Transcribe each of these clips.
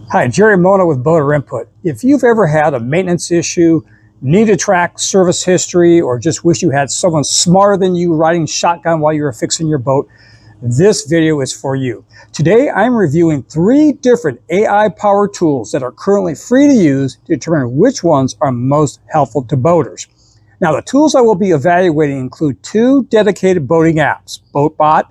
Hi, Jerry Mona with Boater Input. If you've ever had a maintenance issue, need to track service history, or just wish you had someone smarter than you riding shotgun while you were fixing your boat, this video is for you. Today, I'm reviewing 3 different AI-powered tools that are currently free to use to determine which ones are most helpful to boaters. Now, the tools I will be evaluating include 2 dedicated boating apps, BoatBot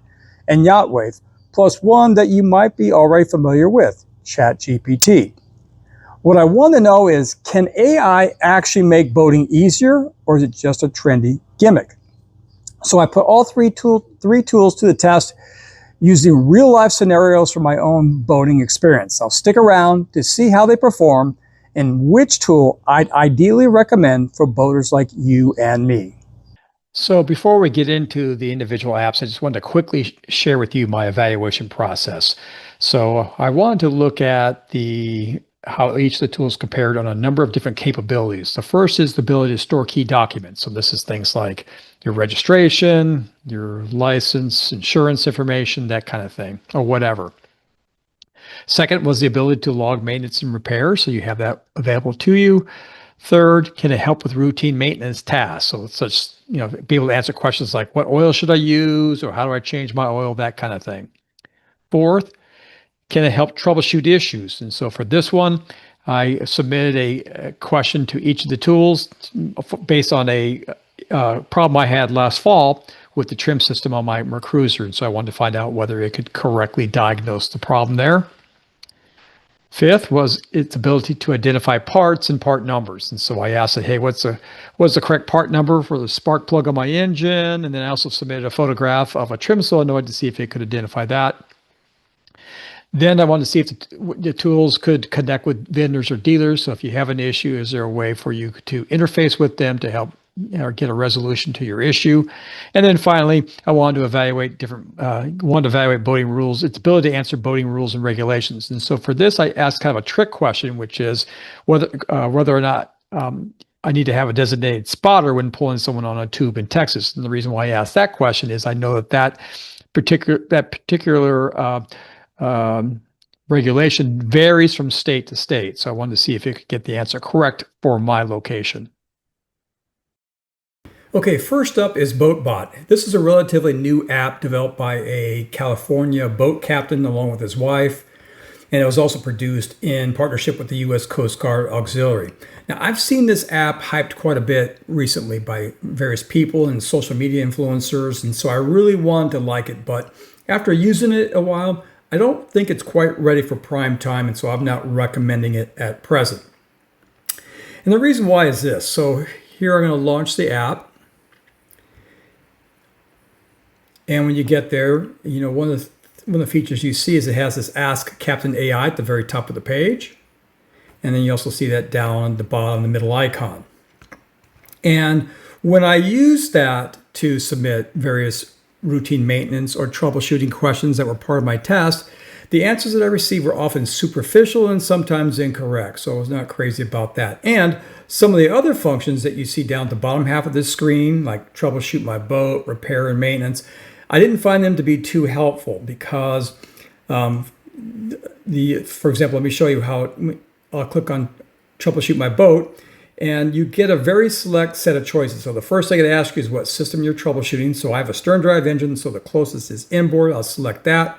and YachtWave, plus one that you might be already familiar with, ChatGPT. What I want to know is, can AI actually make boating easier, or is it just a trendy gimmick? So I put all three tools to the test using real-life scenarios from my own boating experience. I'll stick around to see how they perform and which tool I'd ideally recommend for boaters like you and me. So before we get into the individual apps, I just wanted to quickly share with you my evaluation process. So I wanted to look at how each of the tools compared on a number of different capabilities. The first is the ability to store key documents. So this is things like your registration, your license, insurance information, that kind of thing, or whatever. Second was the ability to log maintenance and repair, so you have that available to you. Third, can it help with routine maintenance tasks? So such, be able to answer questions like, what oil should I use, or how do I change my oil, that kind of thing. Fourth, can it help troubleshoot issues? And so for this one, I submitted a question to each of the tools based on a problem I had last fall with the trim system on my cruiser. And so I wanted to find out whether it could correctly diagnose the problem there. Fifth was its ability to identify parts and part numbers. And so I asked it, hey, what's the correct part number for the spark plug on my engine? And then I also submitted a photograph of a trim solenoid to see if it could identify that. Then I wanted to see if the tools could connect with vendors or dealers. So if you have an issue, is there a way for you to interface with them to help or get a resolution to your issue? And then finally, I wanted to evaluate boating rules, its ability to answer boating rules and regulations. And so for this, I asked kind of a trick question, which is whether or not I need to have a designated spotter when pulling someone on a tube in Texas. And the reason why I asked that question is I know that particular regulation varies from state to state. So I wanted to see if it could get the answer correct for my location. Okay, first up is BoatBot. This is a relatively new app developed by a California boat captain along with his wife, and it was also produced in partnership with the U.S. Coast Guard Auxiliary. Now, I've seen this app hyped quite a bit recently by various people and social media influencers, and so I really wanted to like it, but after using it a while, I don't think it's quite ready for prime time, and so I'm not recommending it at present. And the reason why is this. So here I'm going to launch the app. And when you get there, one of the features you see is it has this Ask Captain AI at the very top of the page. And then you also see that down at the bottom, the middle icon. And when I use that to submit various routine maintenance or troubleshooting questions that were part of my test, the answers that I received were often superficial and sometimes incorrect. So I was not crazy about that. And some of the other functions that you see down at the bottom half of this screen, like troubleshoot my boat, repair and maintenance, I didn't find them to be too helpful because, for example, let me show you how I'll click on troubleshoot my boat, and you get a very select set of choices. So the first thing it asks you is what system you're troubleshooting. So I have a stern drive engine, so the closest is inboard. I'll select that.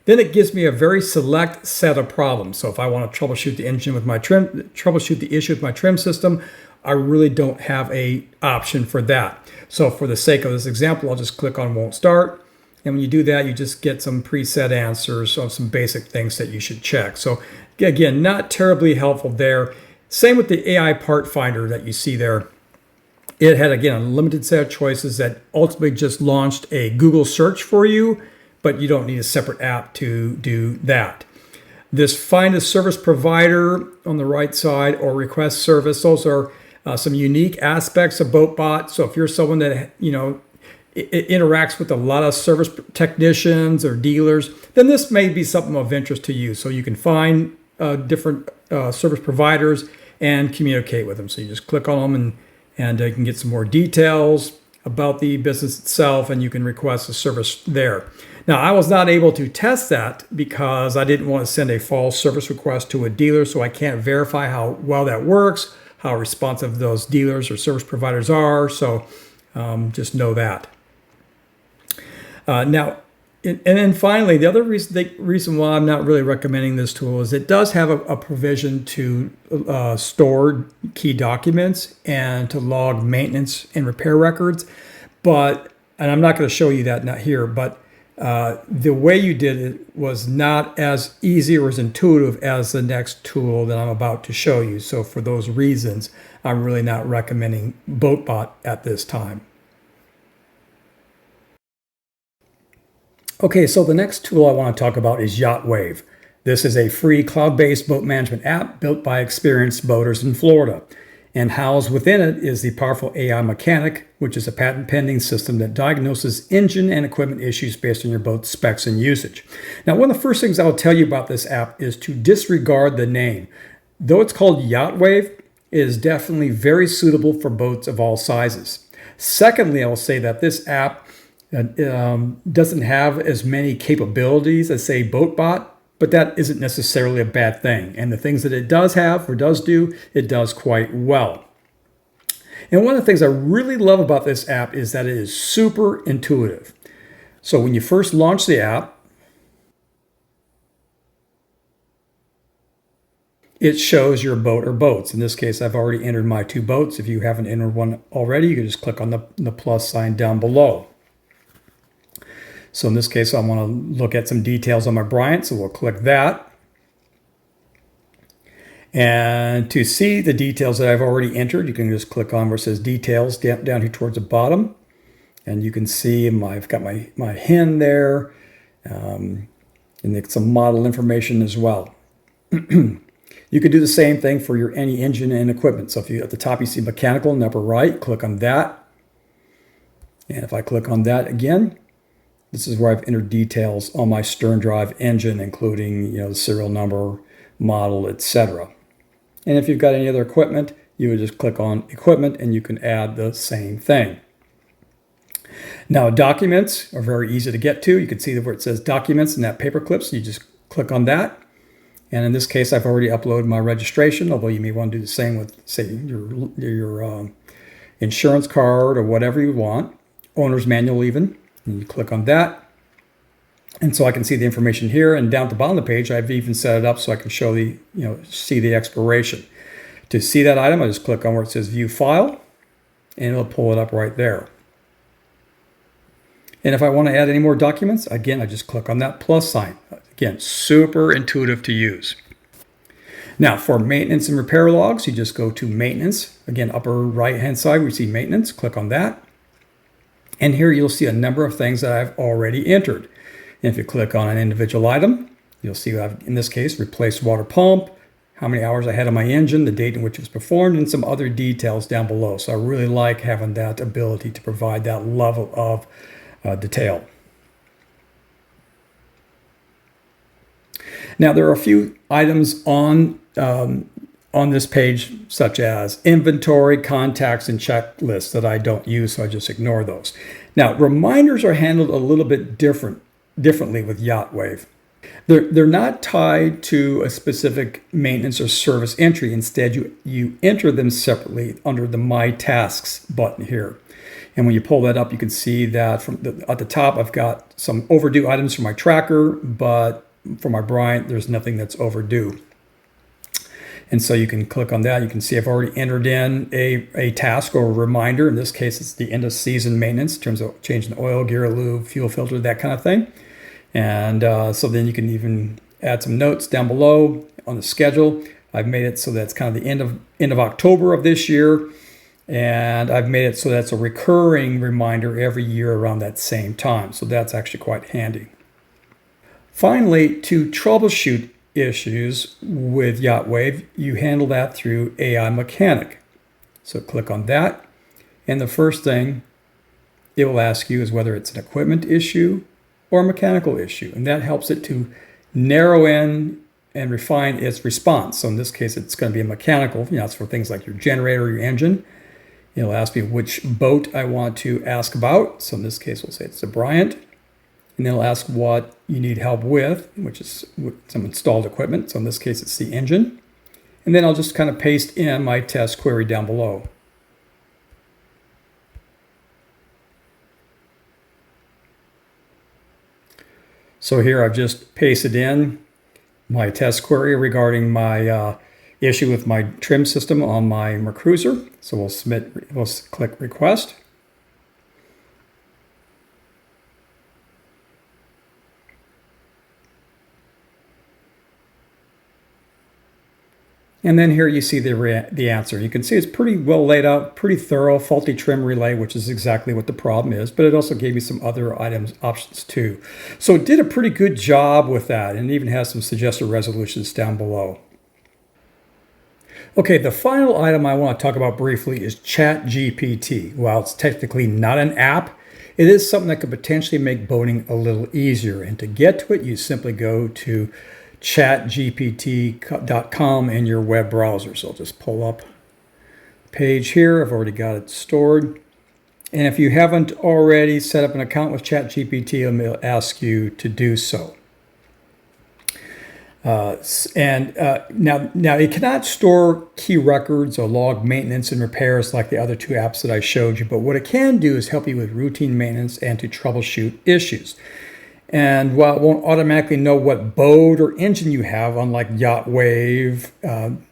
Then it gives me a very select set of problems. So if I want to troubleshoot the engine with my trim, troubleshoot the issue with my trim system, I really don't have a option for that. So for the sake of this example, I'll just click on won't start. And when you do that, you just get some preset answers of some basic things that you should check. So again, not terribly helpful there. Same with the AI part finder that you see there. It had, again, a limited set of choices that ultimately just launched a Google search for you, but you don't need a separate app to do that. This find a service provider on the right side or request service, those are some unique aspects of BoatBot. So if you're someone that, it interacts with a lot of service technicians or dealers, then this may be something of interest to you. So you can find different service providers and communicate with them. So you just click on them and you can get some more details. about the business itself, and you can request a service there. Now, I was not able to test that because I didn't want to send a false service request to a dealer, so I can't verify how well that works, how responsive those dealers or service providers are. So just know that. Now, and then finally, the other reason why I'm not really recommending this tool is it does have a provision to store key documents and to log maintenance and repair records. And I'm not going to show you that not here, but the way you did it was not as easy or as intuitive as the next tool that I'm about to show you. So for those reasons, I'm really not recommending BoatBot at this time. Okay, so the next tool I want to talk about is YachtWave. This is a free cloud-based boat management app built by experienced boaters in Florida. And housed within it is the powerful AI Mechanic, which is a patent-pending system that diagnoses engine and equipment issues based on your boat's specs and usage. Now, one of the first things I'll tell you about this app is to disregard the name. Though it's called YachtWave, it is definitely very suitable for boats of all sizes. Secondly, I will say that this app doesn't have as many capabilities as, say, BoatBot, but that isn't necessarily a bad thing. And the things that it does have or does do, it does quite well. And one of the things I really love about this app is that it is super intuitive. So when you first launch the app, it shows your boat or boats. In this case, I've already entered my 2 boats. If you haven't entered one already, you can just click on the plus sign down below. So in this case, I want to look at some details on my Bryant, so we'll click that. And to see the details that I've already entered, you can just click on where it says details down here towards the bottom. And you can see I've got my HIN there, and some model information as well. You could do the same thing for any engine and equipment. So if you at the top you see mechanical in the upper right, click on that. And if I click on that again, this is where I've entered details on my stern drive engine, including the serial number, model, etc. And if you've got any other equipment, you would just click on equipment and you can add the same thing. Now, documents are very easy to get to. You can see where it says documents in that paperclip, so you just click on that. And in this case, I've already uploaded my registration, although you may want to do the same with, say, your insurance card or whatever you want, owner's manual even. And you click on that. And so I can see the information here, and down at the bottom of the page, I've even set it up so I can show see the expiration. To see that item, I just click on where it says view file, and it'll pull it up right there. And if I want to add any more documents, again, I just click on that plus sign. Again, super intuitive to use. Now, for maintenance and repair logs, you just go to maintenance. Again, upper right-hand side, we see maintenance. Click on that. And here you'll see a number of things that I've already entered. And if you click on an individual item, you'll see I've, in this case, replaced water pump, how many hours I had on my engine, the date in which it was performed, and some other details down below. So I really like having that ability to provide that level of detail. Now, there are a few items on this page, such as inventory, contacts, and checklists that I don't use, so I just ignore those. Now, reminders are handled a little bit differently with YachtWave. They're not tied to a specific maintenance or service entry. Instead, you enter them separately under the My Tasks button here. And when you pull that up, you can see that at the top, I've got some overdue items for my tracker, but for my Bryant, there's nothing that's overdue. And so you can click on that. You can see I've already entered in a task or a reminder. In this case, it's the end of season maintenance in terms of changing the oil, gear, lube, fuel filter, that kind of thing. And so then you can even add some notes down below on the schedule. I've made it so that's kind of the end of October of this year. And I've made it so that's a recurring reminder every year around that same time. So that's actually quite handy. Finally, to troubleshoot issues with YachtWave, you handle that through AI Mechanic. So click on that. And the first thing it will ask you is whether it's an equipment issue or a mechanical issue. And that helps it to narrow in and refine its response. So in this case, it's going to be a mechanical. It's for things like your generator, your engine. It'll ask me which boat I want to ask about. So in this case, we'll say it's a Bryant. And then it'll ask what you need help with, which is some installed equipment. So in this case, it's the engine. And then I'll just kind of paste in my test query down below. So here I've just pasted in my test query regarding my issue with my trim system on my cruiser. So we'll click request. And then here you see the answer. You can see it's pretty well laid out, pretty thorough, faulty trim relay, which is exactly what the problem is, but it also gave me some other options too. So it did a pretty good job with that, and even has some suggested resolutions down below. Okay, the final item I want to talk about briefly is ChatGPT. While it's technically not an app, it is something that could potentially make boating a little easier. And to get to it, you simply go to chatgpt.com in your web browser. So I'll just pull up the page here. I've already got it stored. And if you haven't already set up an account with ChatGPT, it'll ask you to do so. Now it cannot store key records or log maintenance and repairs like the other two apps that I showed you, but what it can do is help you with routine maintenance and to troubleshoot issues. And while it won't automatically know what boat or engine you have, unlike YachtWave,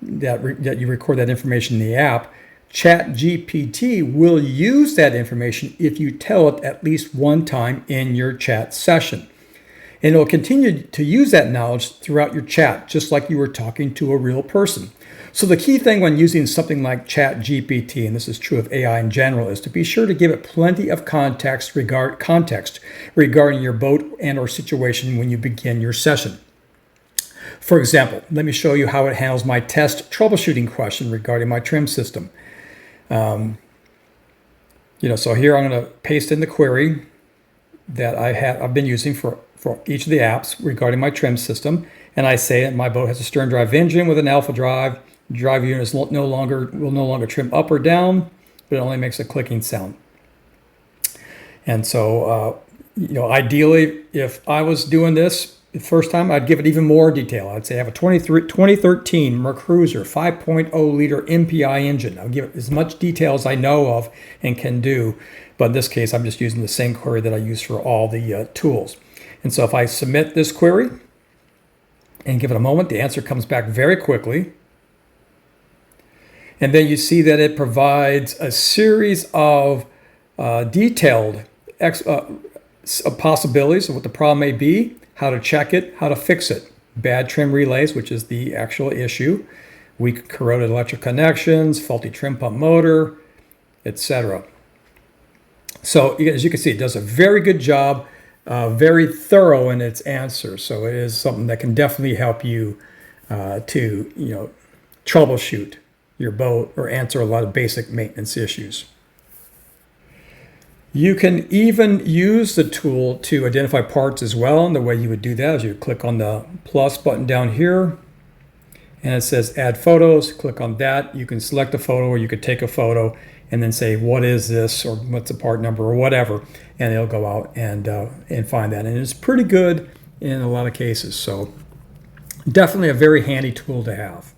that you record that information in the app, ChatGPT will use that information if you tell it at least one time in your chat session. And it will continue to use that knowledge throughout your chat, just like you were talking to a real person. So the key thing when using something like ChatGPT, and this is true of AI in general, is to be sure to give it plenty of context regarding your boat and or situation when you begin your session. For example, let me show you how it handles my test troubleshooting question regarding my trim system. So here I'm going to paste in the query that I've been using for each of the apps regarding my trim system, and I say that my boat has a stern drive engine with an alpha drive. The drive unit will no longer trim up or down, but it only makes a clicking sound. And so, ideally, if I was doing this the first time, I'd give it even more detail. I'd say I have a 2013 Mercruiser 5.0 liter MPI engine. I'll give it as much detail as I know of and can do. But in this case, I'm just using the same query that I use for all the tools. And so if I submit this query and give it a moment, the answer comes back very quickly. And then you see that it provides a series of detailed possibilities of what the problem may be, how to check it, how to fix it. Bad trim relays, which is the actual issue, weak corroded electric connections, faulty trim pump motor, etc. So as you can see, it does a very good job, very thorough in its answer. So it is something that can definitely help you to troubleshoot your boat or answer a lot of basic maintenance issues. You can even use the tool to identify parts as well. And the way you would do that is you click on the plus button down here, and it says add photos. Click on that. You can select a photo, or you could take a photo and then say, what is this, or what's the part number, or whatever, and it'll go out and find that. And it's pretty good in a lot of cases. So definitely a very handy tool to have.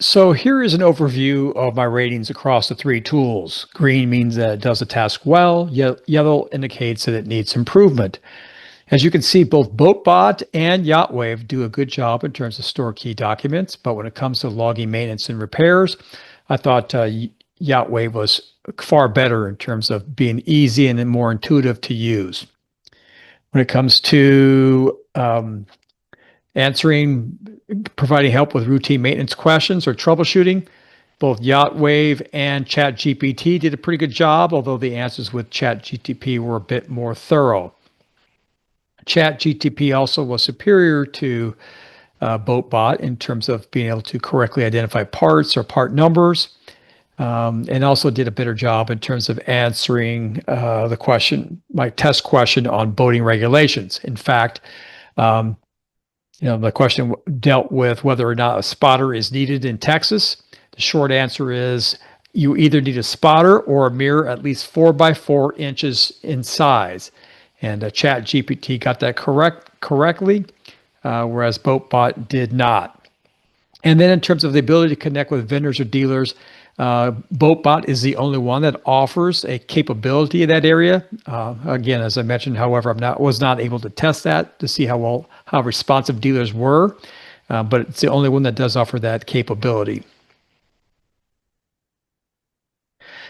So here is an overview of my ratings across the three tools. Green means that it does the task well. Yellow indicates that it needs improvement. As you can see, both BoatBot and YachtWave do a good job in terms of store key documents, but when it comes to logging maintenance and repairs, I thought YachtWave was far better in terms of being easy and more intuitive to use. When it comes to providing help with routine maintenance questions or troubleshooting, both YachtWave and ChatGPT did a pretty good job, although the answers with ChatGPT were a bit more thorough. ChatGPT also was superior to BoatBot in terms of being able to correctly identify parts or part numbers, and also did a better job in terms of answering my test question on boating regulations. In fact, the question dealt with whether or not a spotter is needed in Texas. The short answer is you either need a spotter or a mirror at least 4 by 4 inches in size. And ChatGPT got that correctly, whereas BoatBot did not. And then in terms of the ability to connect with vendors or dealers, BoatBot is the only one that offers a capability in that area. Again, as I mentioned, however, was not able to test that to see how responsive dealers were, but it's the only one that does offer that capability.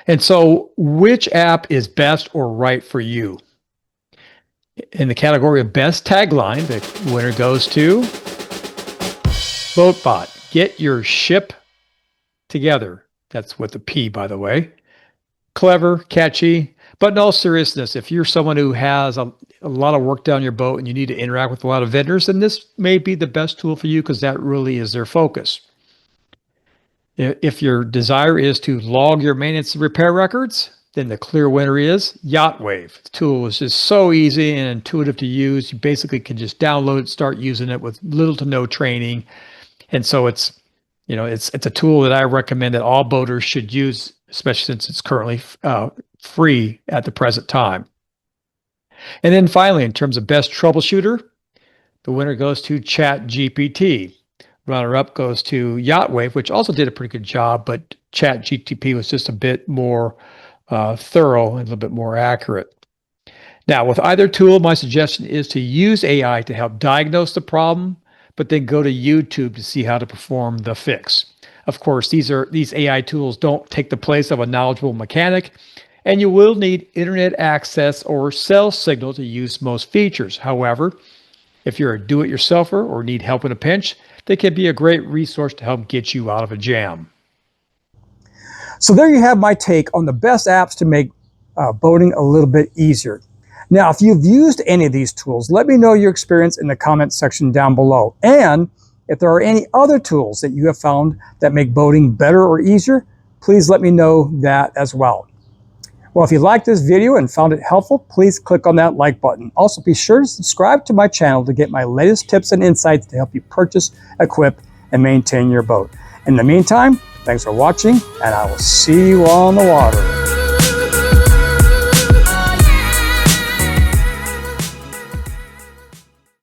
And so, which app is best or right for you? In the category of best tagline, the winner goes to BoatBot. Get your ship together. That's with a P, by the way. Clever, catchy, but in all seriousness, if you're someone who has a lot of work down your boat and you need to interact with a lot of vendors, then this may be the best tool for you because that really is their focus. If your desire is to log your maintenance and repair records, then the clear winner is YachtWave. The tool is just so easy and intuitive to use. You basically can just download it, start using it with little to no training. And so it's a tool that I recommend that all boaters should use, especially since it's currently free at the present time. And then finally, in terms of best troubleshooter, the winner goes to ChatGPT. Runner-up goes to YachtWave, which also did a pretty good job, but ChatGPT was just a bit more thorough and a little bit more accurate. Now, with either tool, my suggestion is to use AI to help diagnose the problem, but then go to YouTube to see how to perform the fix. Of course, these AI tools don't take the place of a knowledgeable mechanic, and you will need internet access or cell signal to use most features. However, if you're a do-it-yourselfer or need help in a pinch, they can be a great resource to help get you out of a jam. So there you have my take on the best apps to make boating a little bit easier. Now, if you've used any of these tools, let me know your experience in the comments section down below. And if there are any other tools that you have found that make boating better or easier, please let me know that as well. Well, if you liked this video and found it helpful, please click on that like button. Also, be sure to subscribe to my channel to get my latest tips and insights to help you purchase, equip, and maintain your boat. In the meantime, thanks for watching, and I will see you on the water.